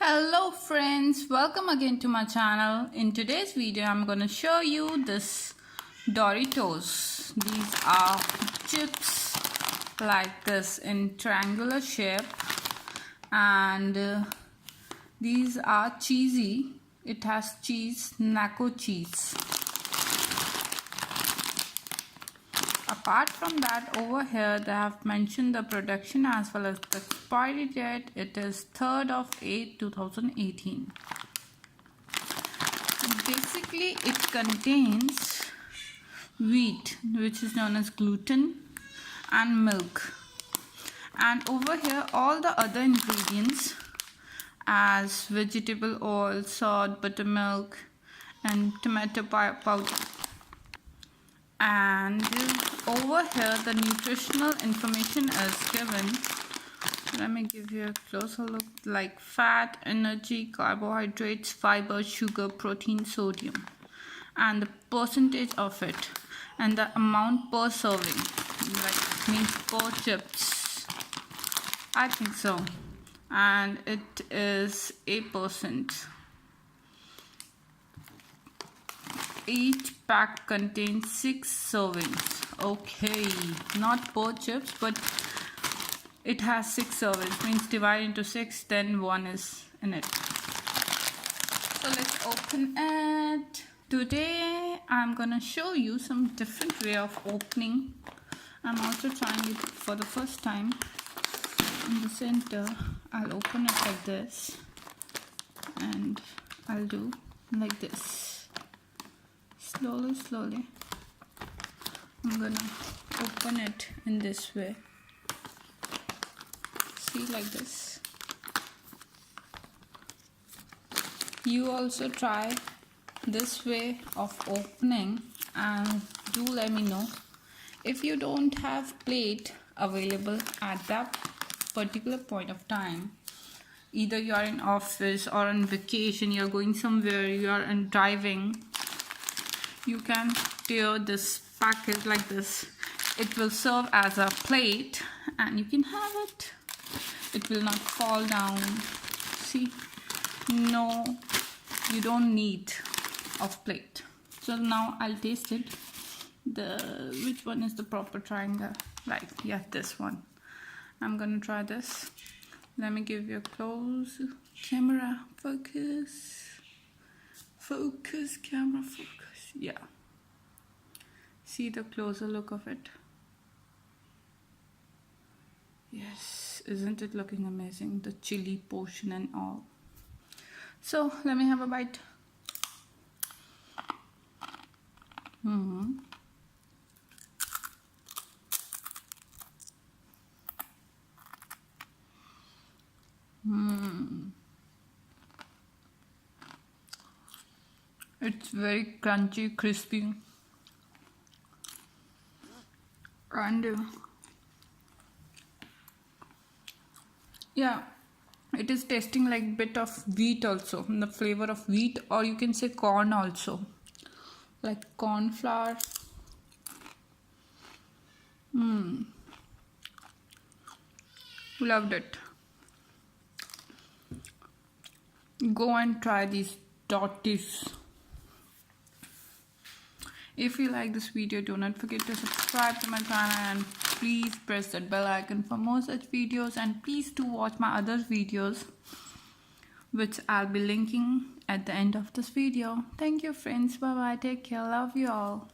Hello friends, welcome again to my channel. In today's video I'm going to show you this Doritoz. These are chips like this in triangular shape, and these are cheesy. It has cheese, nacho cheese. Apart from that, over here they have mentioned the production as well as the expiry date. It is 3rd of 8 2018. Basically it contains wheat, which is known as gluten, and milk, and over here all the other ingredients as vegetable oil, salt, buttermilk and tomato powder. And over here the nutritional information is given. Let me give you a closer look, like fat, energy, carbohydrates, fiber, sugar, protein, sodium, and the percentage of it, and the amount per serving, like means per chips, I think so, and it is 8%. Each pack contains 6 servings. Okay, not per chips, but it has 6 servings, means divide into 6, then 1 is in it. So let's open it. Today I'm gonna show you some different way of opening. I'm also trying it for the first time. In the center I'll open it like this, and I'll do like this. Slowly I'm gonna open it in this way. See, like this. You also try this way of opening and do let me know. If you don't have plate available at that particular point of time, either you are in office or on vacation, you're going somewhere, you are driving, you can tear this package like this. It will serve as a plate and you can have it. It will not fall down. See, no, you don't need of plate. So now I'll taste it. Which one is the proper triangle? Right, yeah, this one. I'm gonna try this. Let me give you a close camera focus. Focus, camera focus. Yeah, see the closer look of it. Yes, isn't it looking amazing? The chili portion and all. So let me have a bite. It's very crunchy, crispy, and yeah, it is tasting like bit of wheat also, the flavor of wheat, or you can say corn also, like corn flour. Loved it. Go and try these Doritoz. If you like this video, do not forget to subscribe to my channel and please press that bell icon for more such videos, and please do watch my other videos which I'll be linking at the end of this video. Thank you friends, bye bye, take care, love you all.